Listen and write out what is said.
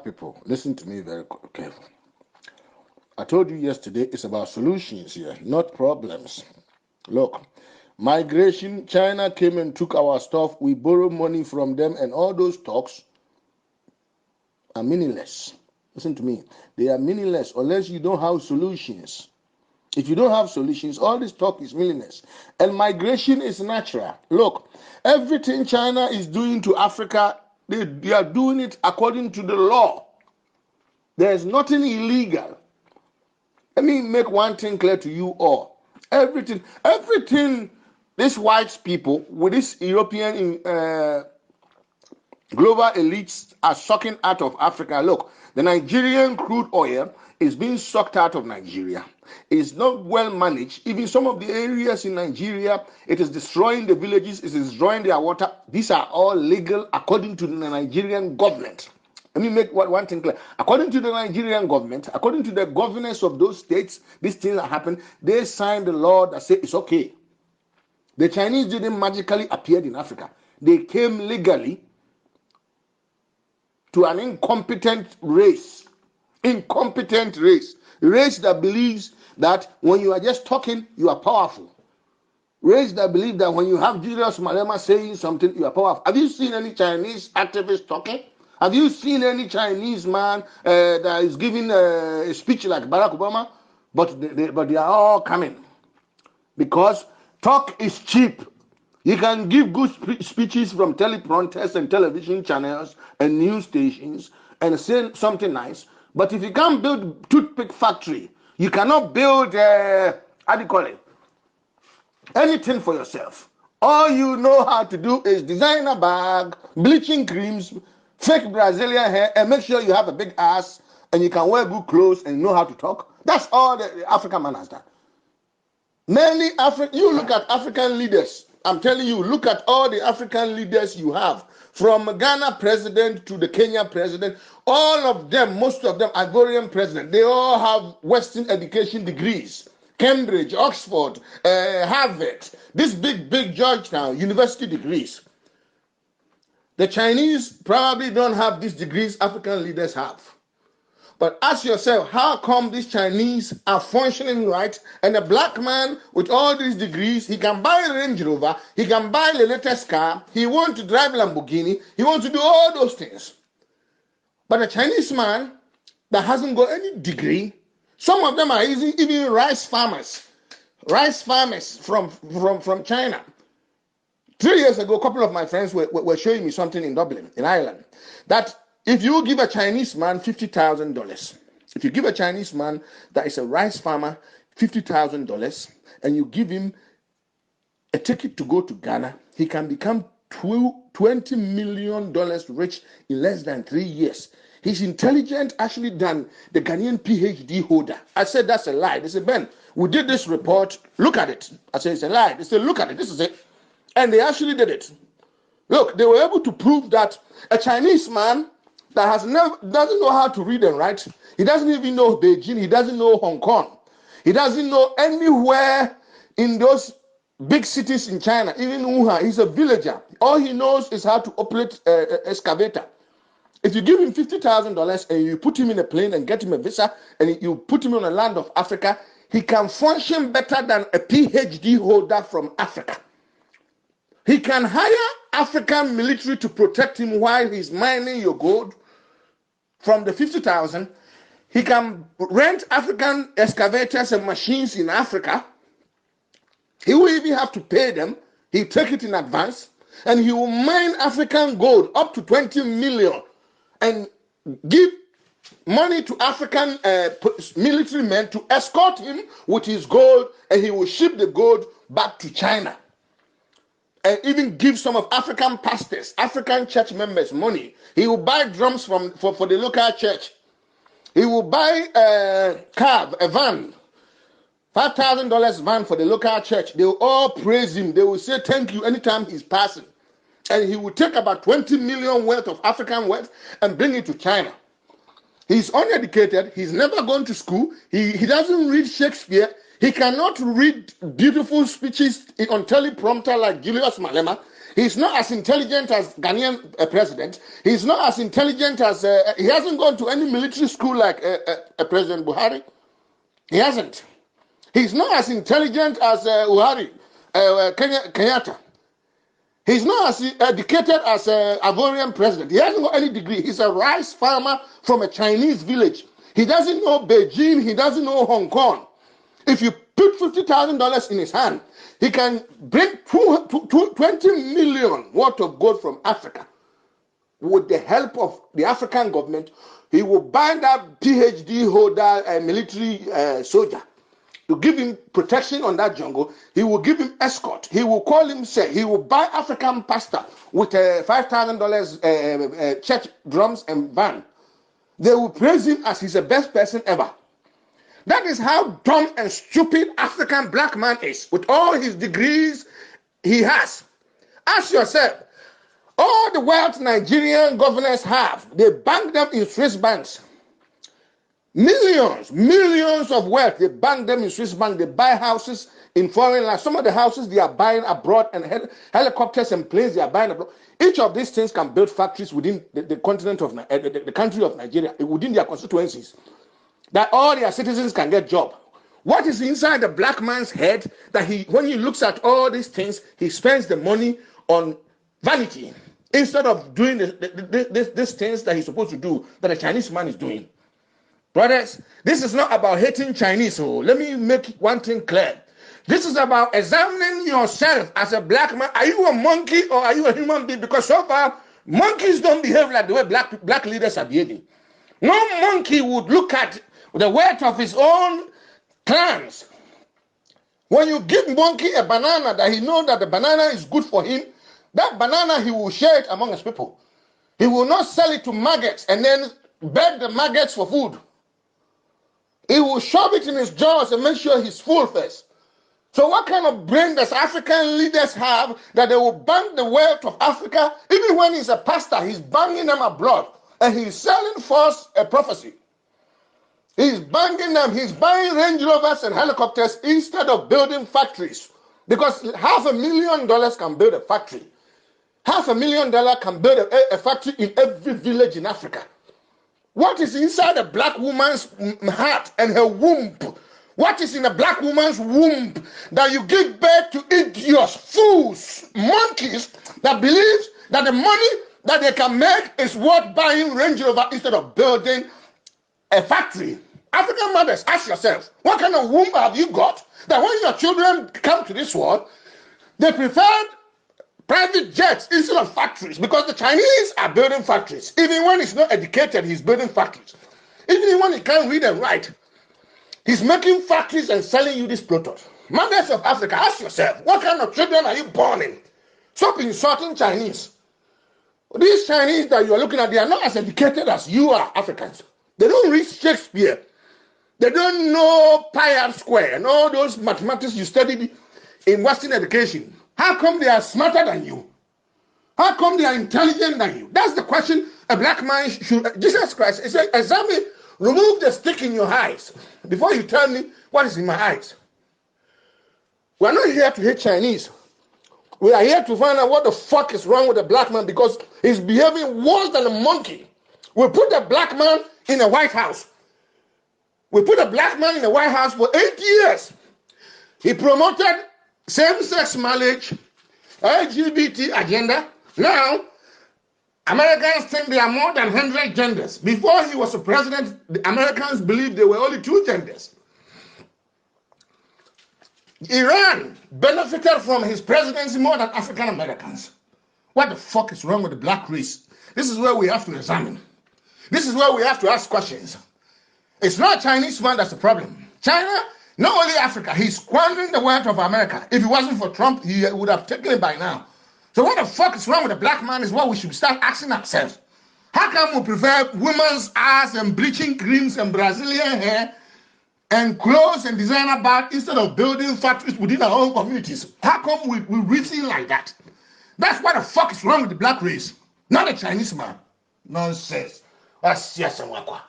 people, listen to me very carefully. I told you yesterday it's about solutions here, not problems. Look, migration, China came and took our stuff. We borrow money from them, and all those talks are meaningless. Listen to me. They are meaningless unless you don't have solutions. If you don't have solutions, all this talk is meaningless. And migration is natural. Look, everything China is doing to Africa, they are doing it according to the law. There is nothing illegal. Let me make one thing clear to you all. Everything these white people with this European global elites are sucking out of Africa. Look, the Nigerian crude oil is being sucked out of Nigeria. It's not well managed. Even some of the areas in Nigeria, it is destroying the villages, it is destroying their water. These are all legal according to the Nigerian government. Let me make one thing clear. According to the Nigerian government, according to the governors of those states, these things that happen, they signed the law that says it's okay. The Chinese didn't magically appear in Africa. They came legally to an incompetent race that believes that when you are just talking, you are powerful. Race that believe that when you have Julius Malema saying something, you are powerful. Have you seen any Chinese activists talking? Have you seen any Chinese man that is giving a speech like Barack Obama? But they are all coming because talk is cheap. You can give good speeches from teleprompters and television channels and news stations and say something nice. But if you can't build toothpick factory, you cannot build anything for yourself. All you know how to do is design a bag, bleaching creams, fake Brazilian hair, and make sure you have a big ass and you can wear good clothes and know how to talk. That's all the African man has done. You look at African leaders. I'm telling you, look at all the African leaders you have, from Ghana president to the Kenya president. All of them, most of them, Ivorian president, they all have Western education degrees. Cambridge, Oxford, Harvard, this big Georgetown university degrees. The Chinese probably don't have these degrees African leaders have. But ask yourself, how come these Chinese are functioning right? And a black man with all these degrees, he can buy a Range Rover, he can buy the latest car, he wants to drive Lamborghini, he wants to do all those things. But a Chinese man that hasn't got any degree, some of them are even rice farmers from China. 3 years ago, a couple of my friends were showing me something in Dublin, in Ireland, that if you give a Chinese man $50,000, if you give a Chinese man that is a rice farmer $50,000, and you give him a ticket to go to Ghana, he can become $20 million rich in less than 3 years. He's intelligent, actually, than the Ghanaian PhD holder. I said, that's a lie. They said, Ben, we did this report. Look at it. I said, it's a lie. They said, look at it. This is it. And they actually did it. Look, they were able to prove that a Chinese man that doesn't know how to read and write, he doesn't even know Beijing, he doesn't know Hong Kong, he doesn't know anywhere in those big cities in China, even Wuhan. He's a villager. All he knows is how to operate an excavator. If you give him $50,000 and you put him in a plane and get him a visa and you put him on the land of Africa, he can function better than a PhD holder from Africa. He can hire African military to protect him while he's mining your gold. From the 50,000, he can rent African excavators and machines in Africa. He will even have to pay them. He'll take it in advance, and he will mine African gold up to 20 million and give money to African military men to escort him with his gold, and he will ship the gold back to China. And even give some of African pastors, African church members money. He will buy drums for the local church. He will buy a cab, a van, $5,000 van for the local church. They will all praise him. They will say thank you anytime he's passing. And he will take about 20 million worth of African wealth and bring it to China. He's uneducated. He's never gone to school. He doesn't read Shakespeare. He cannot read beautiful speeches on teleprompter like Julius Malema. He's not as intelligent as Ghanaian president. He's not as intelligent as he hasn't gone to any military school like President Buhari. He hasn't. He's not as intelligent as Kenyatta. He's not as educated as Ivorian president. He hasn't got any degree. He's a rice farmer from a Chinese village. He doesn't know Beijing. He doesn't know Hong Kong. If you put $50,000 in his hand, he can bring 20 million worth of gold from Africa. With the help of the African government, he will buy that PhD holder military soldier to give him protection on that jungle. He will give him escort. He will call him, say, he will buy African pastor with $5,000 church drums and van. They will praise him as he's the best person ever. That is how dumb and stupid African black man is, with all his degrees he has. Ask yourself, all the wealth Nigerian governors have, they bank them in Swiss banks. Millions of wealth, they bank them in Swiss bank. They buy houses in foreign lands. Some of the houses they are buying abroad, and helicopters and planes they are buying abroad. Each of these things can build factories within the continent of the country of Nigeria, within their constituencies, that all their citizens can get job. What is inside the black man's head that when he looks at all these things, he spends the money on vanity instead of doing these things that he's supposed to do, that a Chinese man is doing. Brothers, this is not about hating Chinese. So let me make one thing clear. This is about examining yourself as a black man. Are you a monkey or are you a human being? Because so far, monkeys don't behave like the way black leaders are behaving. No monkey would look at the weight of his own clans. When you give monkey a banana that he knows that the banana is good for him, that banana he will share it among his people. He will not sell it to maggots and then beg the maggots for food. He will shove it in his jaws and make sure he's full first. So what kind of brain does African leaders have that they will bank the wealth of Africa? Even when he's a pastor, he's banking them abroad. And he's selling false prophecy. He's banking them. He's buying Range Rovers and helicopters instead of building factories. Because $500,000 can build a factory. $500,000 can build a factory in every village in Africa. What is inside a black woman's heart and her womb? What is in a black woman's womb that you give birth to idiots, fools, monkeys that believes that the money that they can make is worth buying Range Rover instead of building a factory? African mothers, ask yourself, what kind of womb have you got that when your children come to this world, they prefer private jets instead of factories? Because the Chinese are building factories. Even when he's not educated, he's building factories. Even when he can't read and write, he's making factories and selling you this product. Mothers of Africa, ask yourself, what kind of children are you born in? Stop insulting Chinese. These Chinese that you are looking at, they are not as educated as you are, Africans. They don't read Shakespeare. They don't know pi r square and all those mathematics you studied in Western education. How come they are smarter than you? How come they are intelligent than you? That's the question a black man should. Jesus Christ, he said, examine, remove the stick in your eyes before you tell me what is in my eyes. We are not here to hate Chinese. We are here to find out what the fuck is wrong with the black man because he's behaving worse than a monkey. We put the black man in the White House. We put a black man in the White House for 8 years. He promoted same-sex marriage, LGBT agenda. Now, Americans think there are more than 100 genders. Before he was a president, the Americans believed there were only 2 genders. Iran benefited from his presidency more than African Americans. What the fuck is wrong with the black race? This is where we have to examine. This is where we have to ask questions. It's not Chinese man that's the problem. China, not only Africa, he's squandering the wealth of America. If it wasn't for Trump, he would have taken it by now. So what the fuck is wrong with the black man is what we should start asking ourselves. How come we prefer women's ass and bleaching creams and Brazilian hair and clothes and designer bags instead of building factories within our own communities? How come we reason like that? That's what the fuck is wrong with the black race, not the Chinese man. Nonsense. That's yes and wakwa.